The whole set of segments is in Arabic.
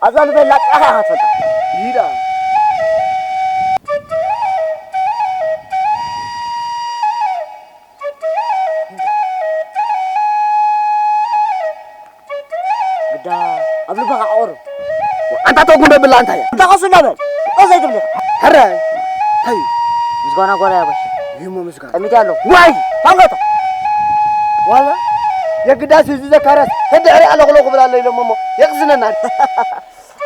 أظن بلاد أخي هتفضل يدا قدا قبل بقى عور أنت تقول بالله أنت يا أنت خصنا بل أزاي تبلغ هراي هاي مسكونا قولا يا باشا يمو مسكونا أميتي له واي فانقطع والله يا قداس ذكرت هدعي على غلوق بلا ليلة ماما يغزننا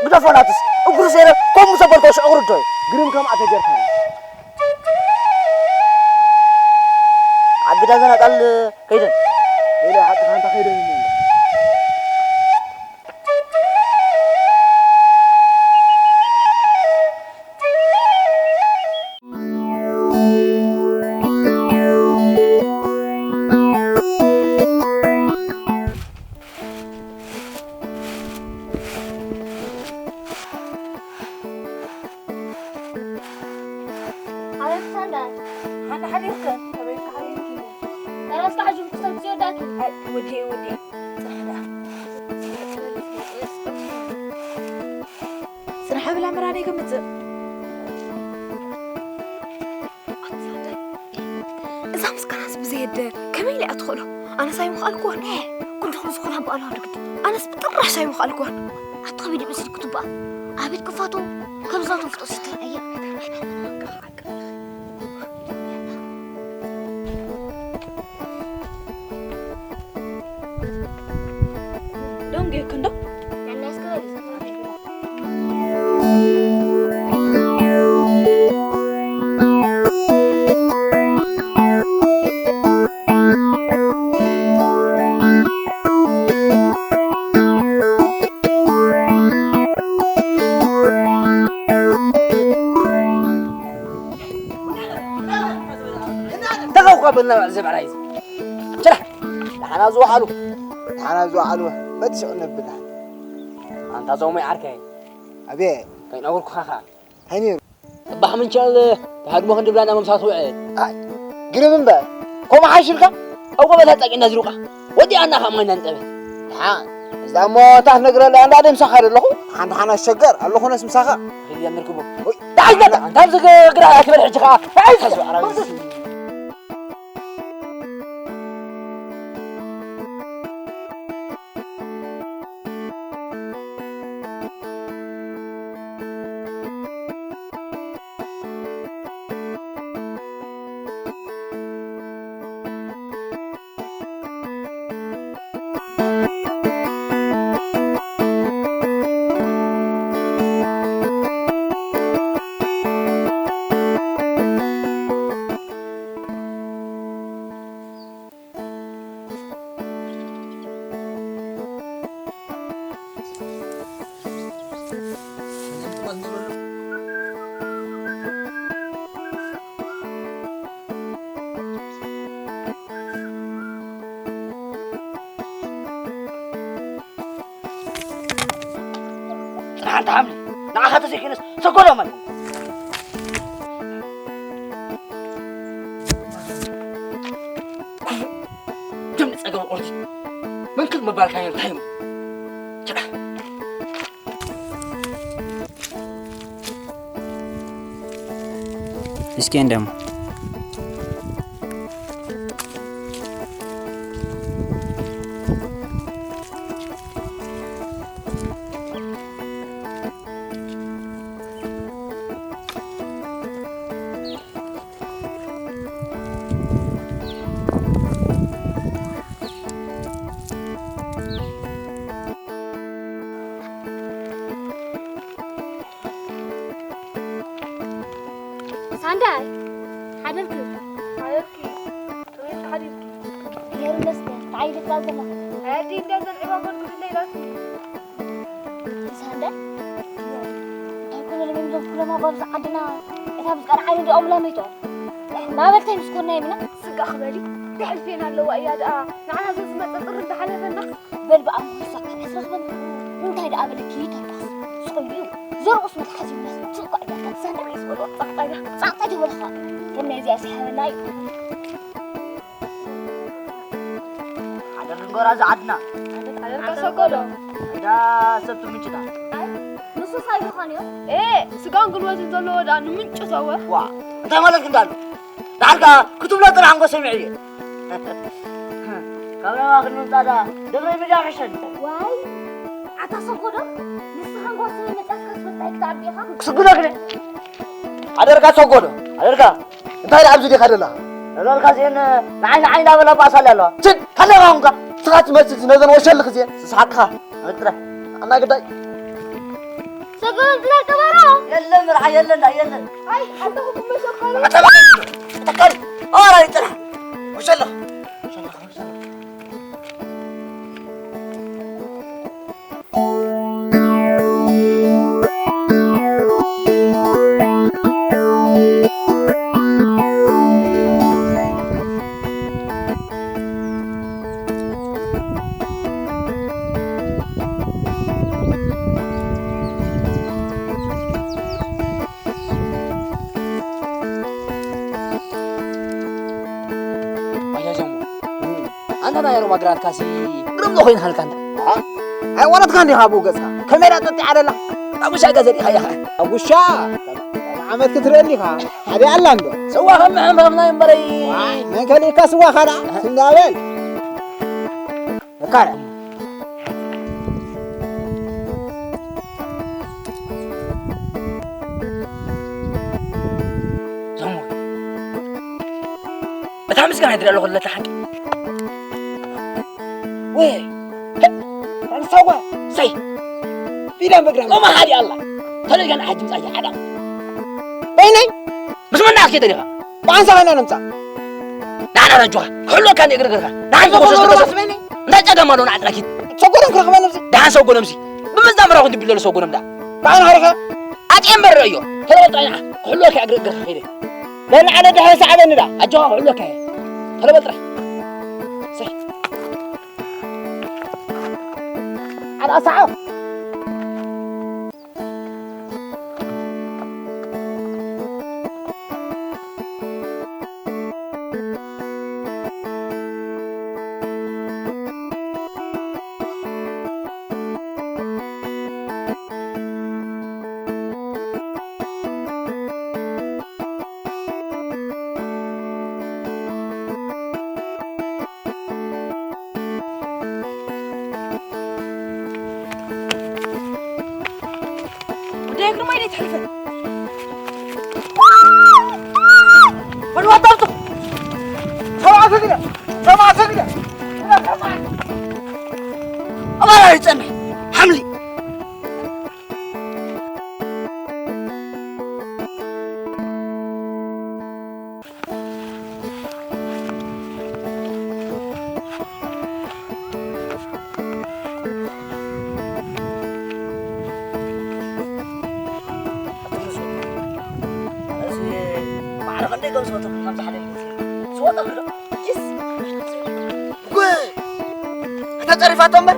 قدا فناتس أقول سيرة كم مسافر كوش أقول توي قريم كم أتجر كاري قدا زنا قال كيدن إلى حتى أنت خير مني سرحة بلا مراني كمت إذا مسكناس بزيد كمين لي أدخله أنا سايم خالكون كنت خلص خلها بقالها ركض أنا سبترح سايم خالكون أطلبي لي بس الكتب أبيت كفاتو كم زاتو في تصير أيام دونجي كندو الناس كده قبلنا زي بعلايز شرح أنا زوحلو ما تسألنا بالله أنت زومي عركي أبي كاين أقول خاخا هني بح من شال تهاجموا خند بلانا ممسات وعد قريب من بقى كم عايشلك أو قبل هتلاقي الناس روقة ودي أنا خمين ننتبه ها إذا ما تاه نقرأ لأن هذا مسخر له عند حنا الشجر الله خنا مسخر خلينا نركبه تعال بقى أنت أمسك قراءة كبر حجها تعال أنت عامل نعم هذا سكينس سكولهم من جمع سأقوم قرتي من كل مبارك هاي التايم شكرا اسكين دم سانداي حضرتك تويت حضرتك غير لسه تعيد كذا هاتي نزل عبابك كل ليله سانداي كل اللي بنزل كل ما ببز عندنا اذا بس انا عيني ام لا ميتو ما بلتي مسكونا يمنا سق اخباري تحلفين على وياد نعنا زز ما تطر انت حلفنا بل بقى مسك اسرخبن انت هيدا قبلكي تبخ سقيو زرقص متحزن بس تلقى اذا سانداي يسولوا صعطي والخا كنا زي سحبناي على النجار زعدنا على سكودم دا سبت من كده لصوص هاي خانيو إيه سكان قلوة تزلوا ده نمنش سوا وا أنت مالك كندالو تعال كتب لا ترى عنقو سمعيه كابلا ما خلنا نتادا دبر ميدا عشان واي عتا سقودم نسخان قوسي نتأكد بس كتاب بيها سقودا كده أدركا سقودا أدركا أنت هاي أبزي كده لول كاسين نعين دابلا باسال له شد خلي عنقا ساعات ما تنزل وشل خزين ساقها أترى أنا كده سقود لا كبارو يلا مرح يلا هاي حتى هو مش أتى ما تكل أورا يترى وشل أنا يا روما جرات كاسي قرب له خين هالكان أي ولد كان يهابو جزها كاميرا تطلع لا أبو شا جزري هيا أبو شا عملت كترني خا هذه ألاندو سوا هم نايمبري من كان يكسوا خلا سنجابل كارا زمو بتعمس كان يدري له ولا تحت وي أنا سوا سي بيدام بقرام ما هذه الله تلقى كان حد مزاج حدا بيني بس ما ناكي تريها وأنسى أنا نمسا أنا رجوا كله كان يقرقر نحن بس بيني لا تجا ما نوع أكيد سوكرم كرخ ما نمسي ده سوكرم سي بمزنا مرة كنت بيقولوا سوكرم ده بعدين هرخا أتيم بريو هلا طينا كله كان يقرقر خيره لأن عدد هذا ساعدني ده أجوا كله كان هلا بطرح صح على أصعب دايقرو ما يدي تحلفه من وطرته سمع سجدة الله لا يتسمح حملي تعرف أتمر؟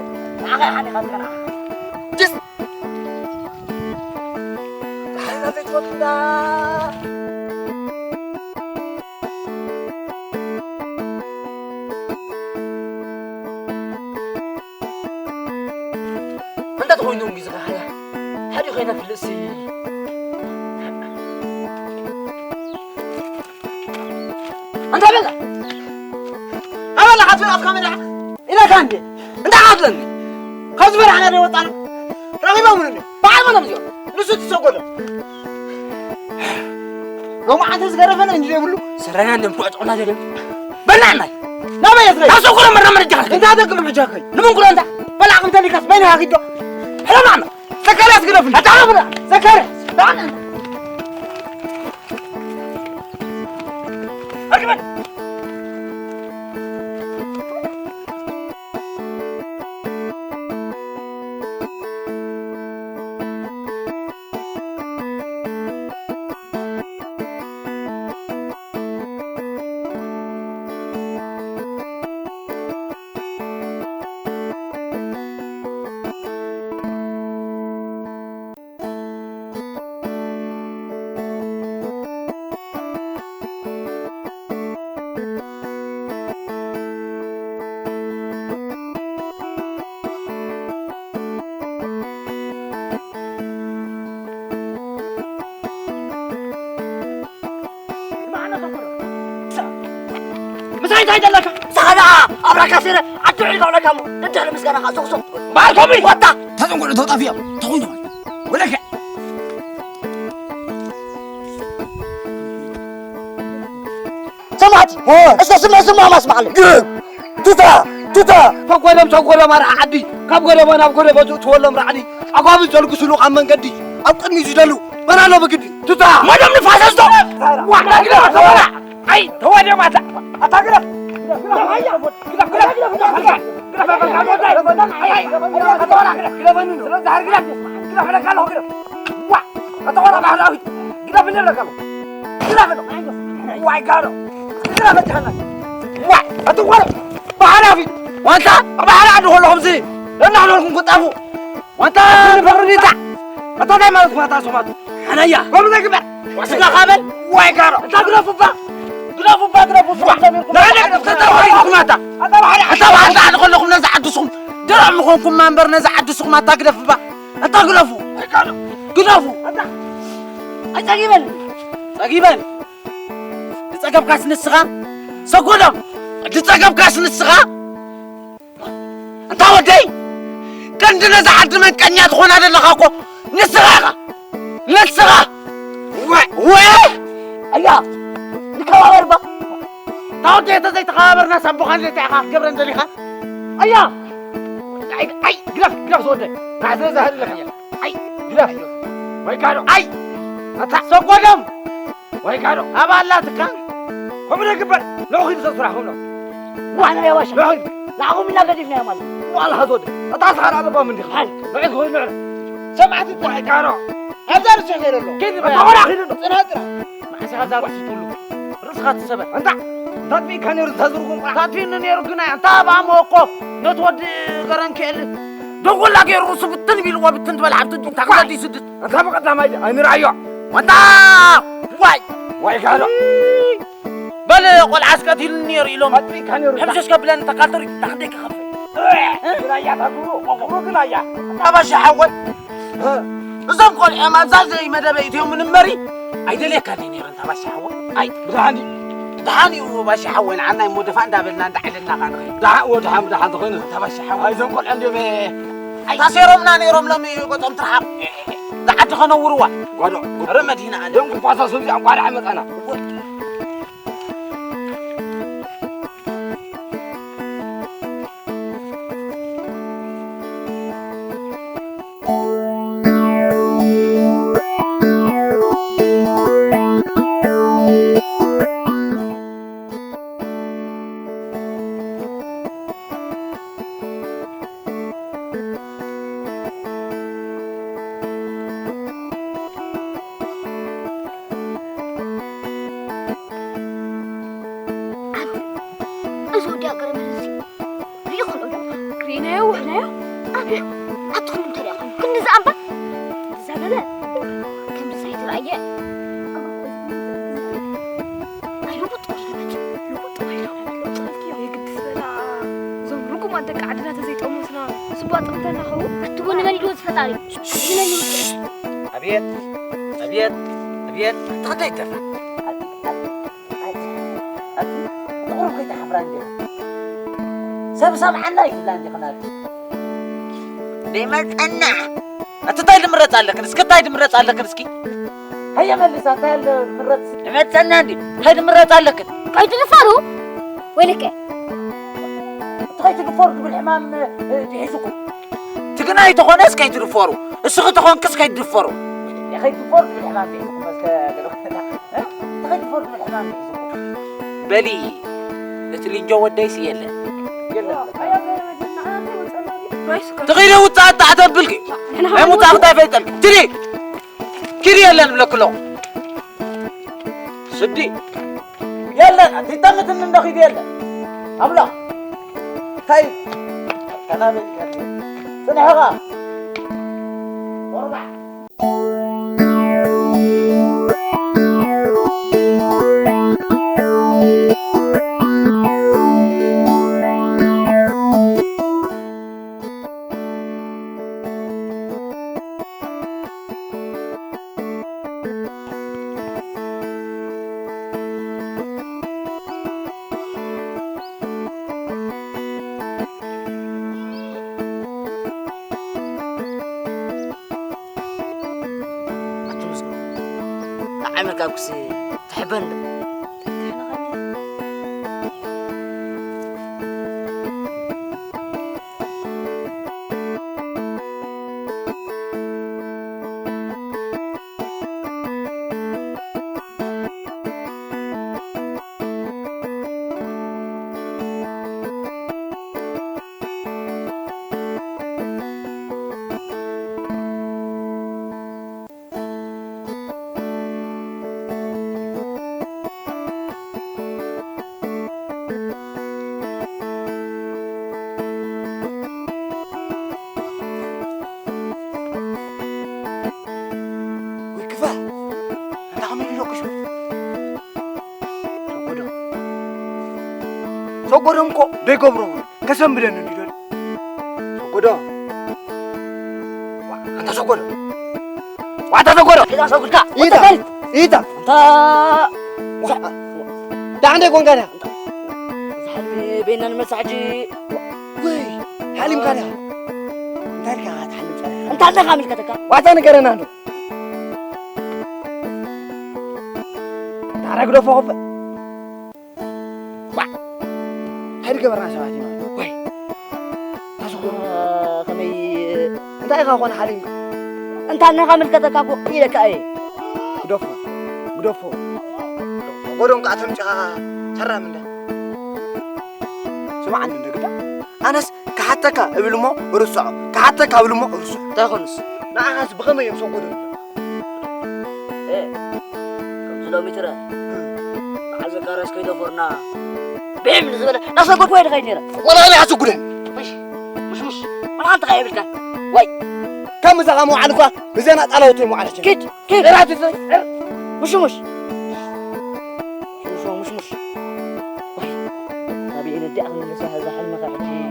جس. أنا في توتنا. أنت تقول نوم جزء هذا. هذا خينا في السي. أنت بلا. أنا حاطين أفكار منها. إلى كان دي. أنت عادلني. خذ على الوطن. رغم مني. بعد ما نمزيو. نسيت سوقنا. لو ما عاد تزقرفنا نجي بلو. سرنا نمفوت عنا جريم. بنعنا. لا ما يزغي. لا سوقنا مرة من الجهة. أنت هذا كله بجاكي. نمون كل أنت. بلا عم تاني كاس بينها كده. حلا معنا. سكرت قرفنا. تعال بنا. سكرت. تعال. أركب. تايد لك سخدا أبراك سير أتوعي لك كم نتعلم مسكنا خاص خاص باركمي وطا تزنقل توطافيا تخوينه ولك سمعت اسمع ما اسمع لك توتا فقولم مرح عدي كاب قولم انا بقولم بزو تولم رعدي اقوام زلق سلوق عن منقدي اقني زدلو انا لو بقدي توتا ما دام نفاسس تو واحد كده تولا اي توادي ما اتاقرب وانت بحال عنده لهم زي لان لكم قطافو وانت فرنيتا انت دايما ما تاسمات حنيا قوم زي كبر وسكا خابل واي قارو انت غرفوا لا لا تتوي كماتا انت بحال عنده لكم نزع عدسكم درعمكم منبر نزع عدسكم ما تقرف با انت غرفوا انت تجيبن تسقب كاس نسخه سقودم تسقب كاس نسخه انت ودي كنت نزع عد من كنيا تخون هذا اللقاكو نسخه ايا نكبر با تاودي تزي تخابر ناس ابوخان اللي تعاق قبرن دليخه ايا اي قرف صوتك ما زي زهر لك اي قرف وي قالوا اي اتا سقودم وي قالوا ابا الله تكان هم نقبل لو خير تصرحهم وانا يا باشا لو خير نعم من قديفنا يا مال والله هذول اتصحر على باب من دي حال بعد هو نعرف سمعت وي قالوا هذا سحر له كيف بقى خير ما هذا واحد تقول رزقات السبب انت تطبيق كان يرد تزرقون تطبيق نيرقنا انت باموقو نتود قرن كيل دغول لاغي الرسو بتن بيلوا بتن تبلعبت انت قدي سدت انت ما قد ما اين رايو وانت واي قالوا بل قول عسكري النير يلوم تطبيق كان يرد حمشش قبل انت قاطر تاخديك خف رايا تقولوا رايا اباش حول زم قول ما زي مدبيتهم من مري ايدلي كان نير انت باش حول اي دحاني وباش حول عنا مدفع دابلنا دحلنا كان دح ودحام دحان تخين تباش حول اي زم قول عندهم تاسيرمنا نيرم لم يقطم ترحب دحت خنوروا غدو رمد هنا عندهم فاساسو بيع قال عمت انا أبيت تغديت تقولوا كي تحفران دي سب عنا يفلان دي خنات ديما تقنع أتتايل مرات على كنسك تايل مرات على كنسكي هيا ملسا تايل مرات ما تسنى عندي تايل مرات على كن قايد نفرو وينك تغيت الفور بالحمام تحسكم تقنعي تخونس كي ترفورو السخط تخون كس كي ترفورو يا أخي تفور بالحمام تحسكم بس تغيت الفور بالحمام تحسكم بلي لتلين جو ودايسي يلا تغيري وتعد تحت البلقي ما متعقدة في التلك تري كيري يلا نملكلو سدي يلا انت تمت من دخيل يلا أبلا هاي كلامي سنحها وربع عمرك أبوس تحبن ሰጎዶም እኮ ደይገብሮ ከሰም ብለን እንዲደል ሰጎዶም አንተ ሰጎዶም ዋታ ሰጎዶም إذا سوقك إيتا أنت ده عندك وين حلمي بيننا المساجي وي حلم كان انت رجعت حلم كان أنت عندك عامل كتك واتا نقرنا له تعال قدو فوق هاي الكبرنا سواتي وي خمي انت يا اخوان حلم أنت عندك عامل كتك أبو إيدك أي قدوفو قدوم قاتم جا ترى من ده سمع عندنا كده أناس كحتك قبل ما ورسع كحتك قبل ما ورسع تاخنس ناس بخمة يوم سوقدم إيه كم كيلومتر عايز كارس كيلو فرنا بيعمل زبالة ناس أقول وين غير ولا أنا هسوقدم مش ما أنت غير بتاع وي كم زغموا عنك بزينات على وطي مو على شيء كيف راتي مش وي أبي إن الدعم اللي سهل حلمك حجي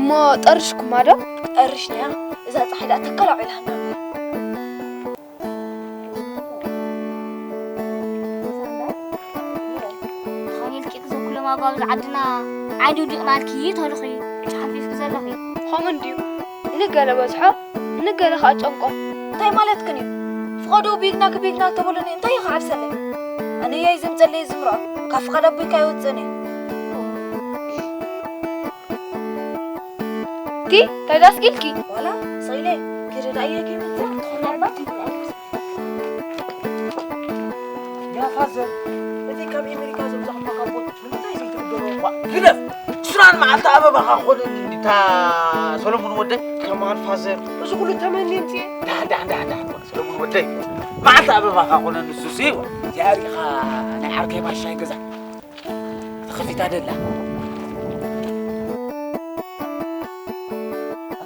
ما طرشكم هذا طرشني إذا صحيح أتكلوا على هنا خليك كذا كل ما قابل عدنا عادي ودي مالكي تاريخي حفيف كذا لخي خمن ديو نقل بزحة نقل خاطنكو تاي مالت كني فقدو بيجنا تبولني انت يا خعب سلم أنا يا زم زلي زمرة كف قلب بكاي وتزني كي تداس كيلكي ولا صيلة كده أيه كي يا فازل بدي كم أمريكا زم زحمة كابوت من تاي كده شران مع التعب بقى خد انت سلمون ودي كمان فازل بس كله تمني انت ده سلمون ودي مع التعب بقى خد السوسي يا ريخا انا حركه ما شاي كذا خفيت ادله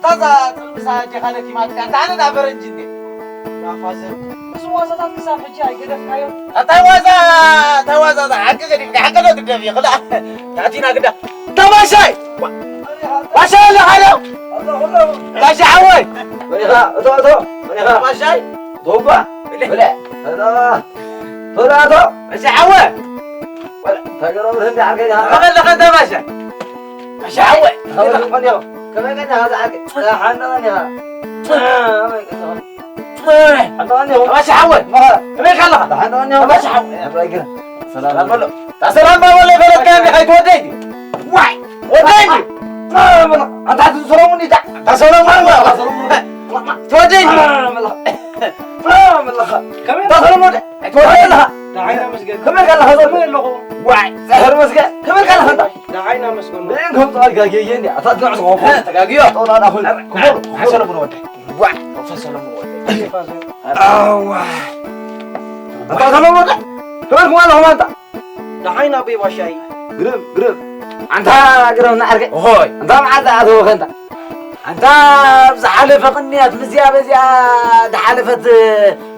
تازا تلبسها جهالتي ما كان انا دابر انجني يا فازل بس واسطات كساف حجي ايقدف كايو توازا حق قدي حق لو قدي خلا تعطينا كده تماشي ماشي اللي حلو ماشي عوي منيخا اتو منيخا ماشي طوبه ولا هذا ماشي عوي ولا تقرب هندي حقنا خلي لك ماشي ماشي عوي كمان هذا حق حناني حناني ماشي عوي ما خلى حناني ماشي عوي سلام عليكم سلام ولا بلد كان حيتوديني واي وديني انت هتسلموني ده تسلم الله توديني كمان تسلموني توديني لها دعينا مسجد كمان قال لها زمان له واي سهر مسجد كمان قال لها دعينا مسجد بينكم طاقيين اتطلع صوف تقاقيا طول انا اخو كفر حسن بن ودي واي فسلم بن ودي واي انت تسلموني كمان قال لهم انت دحين أبي وشاي قرب أنت قرب نعرق هوي أنت معذ أتوه أنت بزحلفة قنيات مزيا دحلفة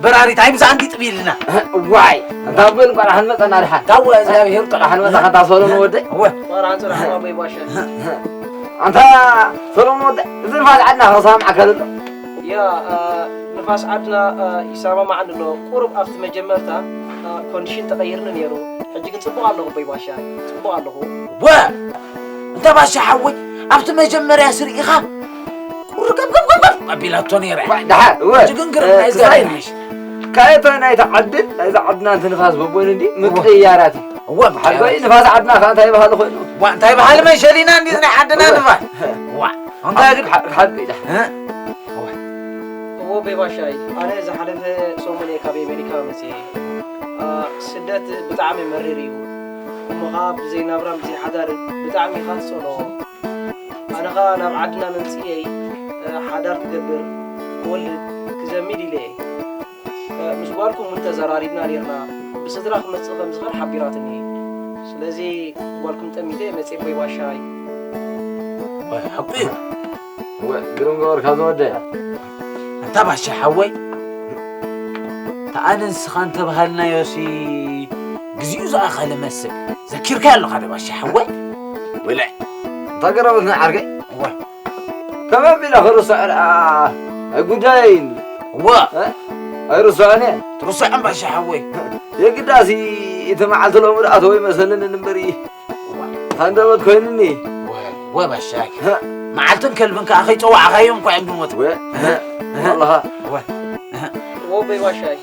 براري تايمز عندي تبيلنا واي أنت بقول بقى حنمت أنا رح تو إذا بيهرب طلع حنمت خد صورون ودي هو ما راح نصير حنا أبي وشاي أنت صورون ودي إذا ما عندنا خصام عكلنا يا نفاس عدنا يسامى معنا إنه قرب أفت مجمرتها كونشين تغيرنا نيرو حجي كنت صبوا على أبي وشاي صبوا على وا أنت باش حوي أفت مجمر يا سري إخا كم أبيلا توني رح ده جن قرب نايز قايش كايتنا يتعدل إذا عدنا أنت نفاس بقول دي مقياراتي هو حلوين نفاس عدنا كان تايب هذا خوي وأنت تايب هذا ما يشيلنا عندي حدنا نفاس وا أنت حد بيده هو بيباشاي أنا إذا حلف سومني كابي أمريكا مسي سدت بتعامي مريريو ومغاب زي نبرم زي حدار بتعامي خاص له أنا غانا عدنا من سيء حدار تقبر ولد كزميلي ليه مشواركم منتظراريبنا ليرنا بصدرك مسخم صغر حبيراتني سلازي قولكم تميتي مسي بيباشاي حبيب قرم قور كذا ده أنت باش حوي تأنس خان تبهلنا يوسي جزيوز آخر مسك ذكر كله هذا باش حوي ولا تقربنا عرقي هو كما بلا خلص أقولين هو أي رسالة ترصع عم باش حوي يا قداسي إذا ما عاد لهم رأتوي مثلا النمبري هذا ما تكونني هو باشاك ما عالتن كلبنك أخي توع أخيهم كوعم بموت والله هو بيباشاي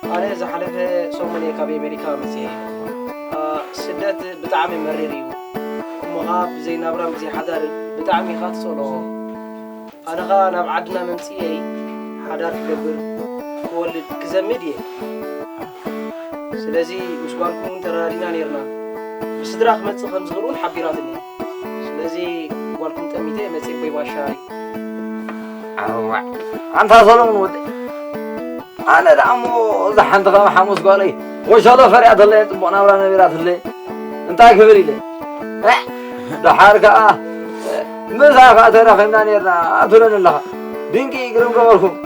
أنا إذا حلف سومني كابي أمريكا مسي سدت بتعامي مريريو مغاب زي نبرم زي حدار بتعامي خاص له أنا غانا بعدنا من سيء حدار تقبر ولد كزميدي سلازي مشواركم ترارينا نيرنا بصدراخ متصخم صغرون حبيراتني سلازي قولكم تأميتي مسي بيباشاي أنت صلون ودي أنا دعمو زحنت قام حموس قالي وش هذا فريق اللي تبغى ولا نبيرات اللي أنت كبري لي ده حركة مسافة ترى خلنا نيرنا أتولن الله دينكي يقرب قبلكم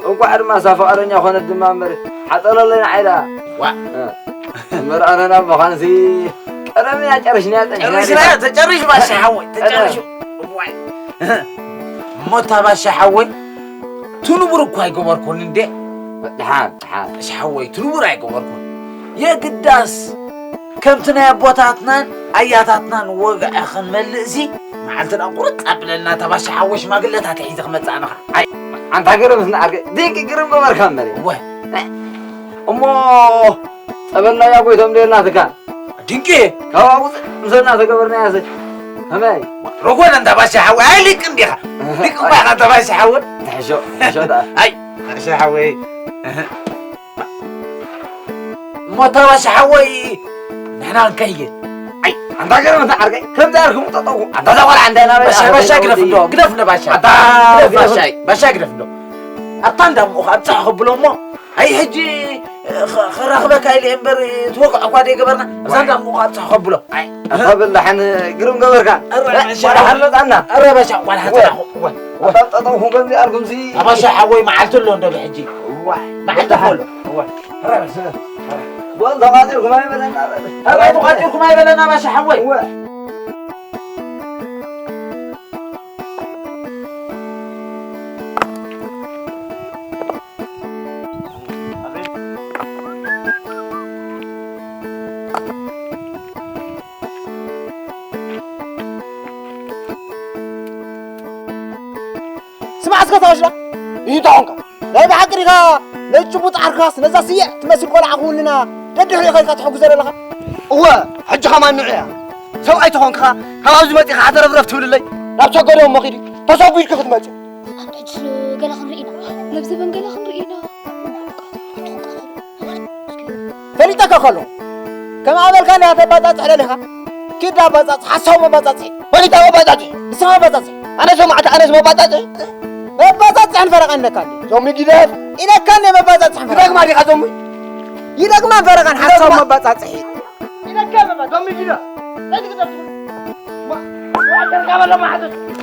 وقعد مسافة أرنيا خان الدمامر حتى الله نعيدا مر أنا بخانسي أنا ما أجرشني تجرش باش حوي تجرش موتا باش حوي تنبرك كواي قبركون ندي دحان باش حوي تنبرك قبركون يا قداس كمتنا يا بوتاتنا أياتاتنا وقع أخن ملزي معلتنا قرط قبلنا تباش حوش ما قلتها كحيث خمتنا أي أنت قرب نعرق ديك قرب قبر كامري واه أمو قبلنا يا أبوي تمديرنا تكان دينكي كواوس مسنا تقبرنا يا سي هماي رقول أنت باش حوي هاي ليك نديها ليك ما أنت باش حوي شو ده أي باش حوي موتا باش حوي نحنا نكيل أي أنت قرب نعرق كم داركم تطوع أنت دور عندنا باش قرفنا قرفنا باش باش قرفنا أطندم وخبصحب لهم أي هجي خرخبك هاي الإمبر توقع قادي قبرنا زندم وخبصحب له قبل لحن قرم قبرك ولا حلت عنا أروي باش ولا حتى تطوعهم كم داركم زي باش حوي معلت له عنده بحجي معلت له أروي باش والله قادركم ما يبلنا أروي قادركم ما يبلنا باش حوي سمع اسكتوش يدعونك لا بحقريها لا تشبط عركاس نزا سيع تمسك ولا عقولنا ددحري خيك تحوق زر لها هو حج خمان نعيا سو اي تخونك هاوز متي حضر برفت ولي لا تشغروا مخيدي تصوبي كيف تمشي حج قال خنرينا لبس بن قال خنرينا فريتك خلو كما عمل كان هذا بطاط عليها كده بطاط حسوا ما بطاط فريتك ما بطاط اسمها بطاط انا سمعت انا اسمه بطاط بطاط عن فرق عنك كان زومي كده إذا كان ما بطاط عن فرق ما دي خزومي إذا ما فرق عن حسوا ما بطاط أكمل ما دمي جدا لا تقدر واحد قبل ما حدث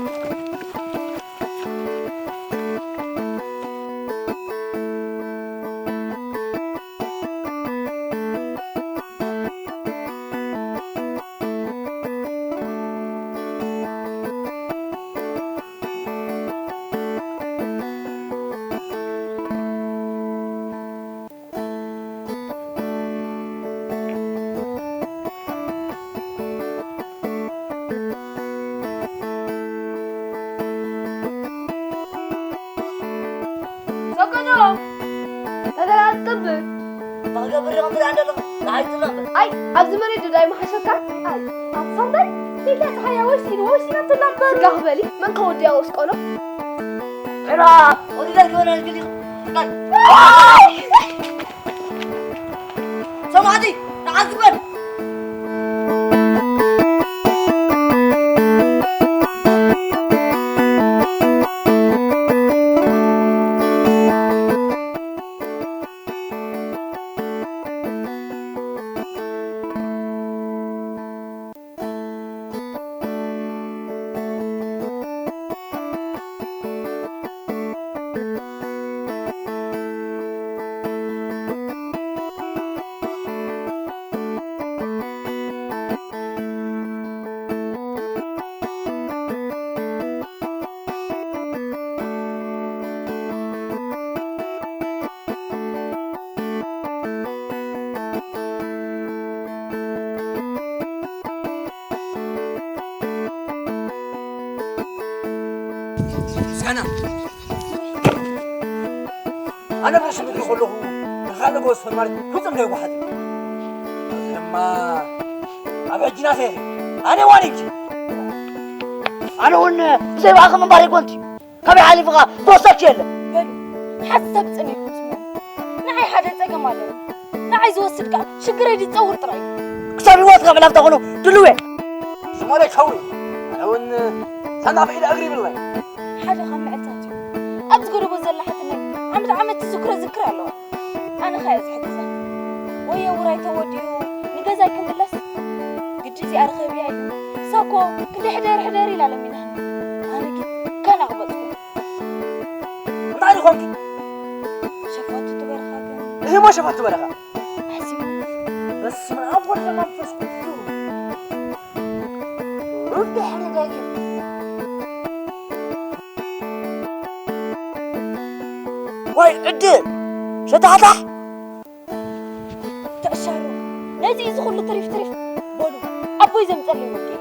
سكدوم هذا لا تقبل تقبل رغم العدل عايز تنام أي أبز مريض دايما حشكا أي أتصدق ليلة حياة وشينا تنام قهبلي من كودي أوس قلو ترى ودي ذلك وانا القليل سمعتي نعذبن أنا باش بدي أقول له خالد جوز في المرج كنت ملي واحد لما أبعد جناسه أنا وانيجي أنا هون زي بعض من باري كنتي كم حالي فقا بوسك يلا حسب تنيكم نعي حدا تجمع له نعي زوسد كا شكر يدي تصور تراي كسر وقت قبل أفتح له دلوه سمالك هوي أنا ون سنة بعيد أقرب الله حدا خم عتاتي أبز قرب وزل حتى عمت ذكرى له أنا خايز حدثا ويا وراي توديو نجازاي كملس قد جزي أرخب ياي ساكو كل حدار إلى لمنها أنا كي كان أغبطكم ما أعرفهم شفات تبرخا هي ما شفت بركة حسيب بس من أول ما تفسد رد حدا دايم واي عدل شتاحتح تأشارو نازي يزخل طريف بولو أبوي زمتلي ودي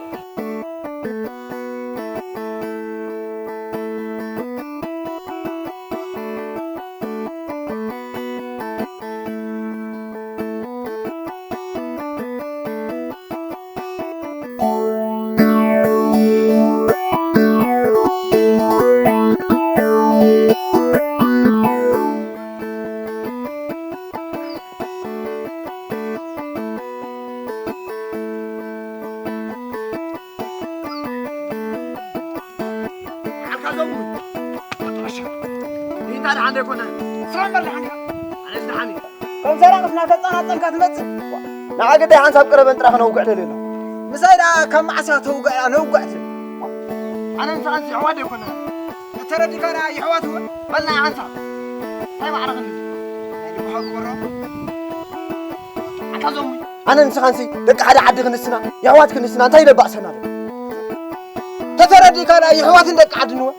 نعقد عن سب قرب انت راح نوقع له مسايدا كم عسى توقع انا وقعت انا انت عن عواد كنا ترى دي كان يحوات بلنا عن سب هاي ما عرفني يعني بحق ورا عكازومي انا انت خانسي دك حدا عد كنسنا يحوات كنسنا انت يدبع سنا ترى دي كان يحوات دك عدنو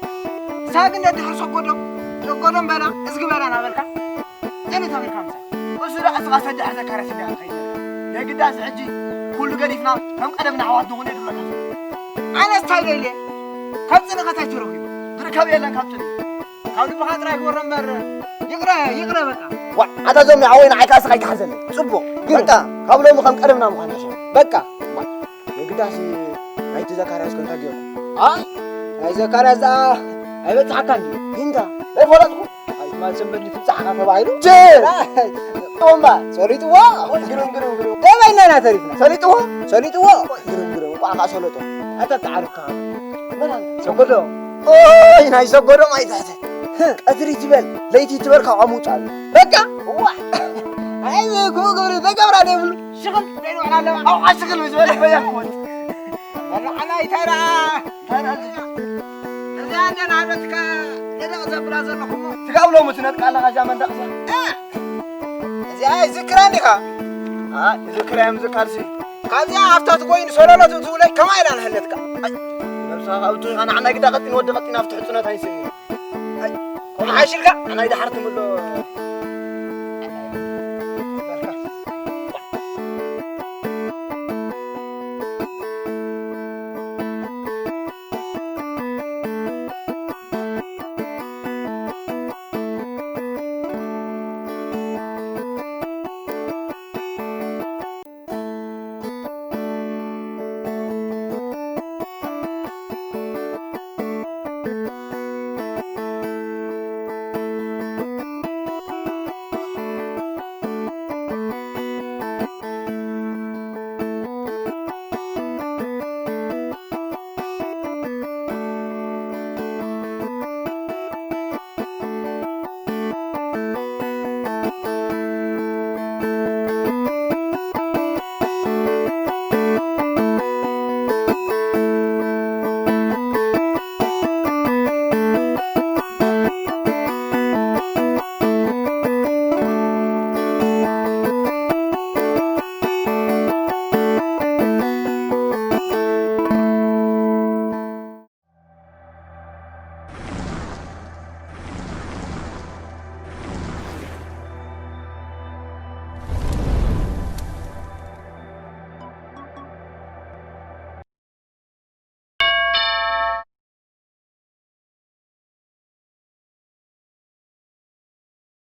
ساقنا دي سقودم بلا اسق بلا انا بالك زين تمر خمسه وسرع اسقا سدح ذكر سدح خير يا قداس حجي كل قريفنا كم قدمنا عواد نقول لك انا ستايل لي كبصنا كتاچرو بركب يلن كبصني كاودي بخاطر يقور مر يقرا بقى واتا زوم عوين عيكاس قاي تحزن صبو بقى قبل ما كم قدمنا مخنا بقى يا قداس اي تذكرس كنت اجيو اي زكرياس اي بتحكاني انت لا فرطكم اي ما سمبني تبصحنا تبايلو جير تومبا سوليتوا غرم دايما انا تعرفنا سوليتوا غرم قاقا سوليتو انت تعرف كان سغدوم اوي ناي سغدوم اي تحت قدري تبل ليتي تبركا عموطال بقى اي كو غبر تقبر دبل شغل بينو على أو عشغل بزول بياك موت أنا يترى إذا عندنا عمتك إذا أزبر أزبركم تقابلوا متنك على غجام دقزة إذا ذكراني كا ذكرام ذكرسي كذا أفتح تقولين سلالة تقولي كم إلى هلتك نفسها أو تقول أنا كده قتني ودقتني أفتح سنة هاي سنين عايشلك أنا إذا حرت من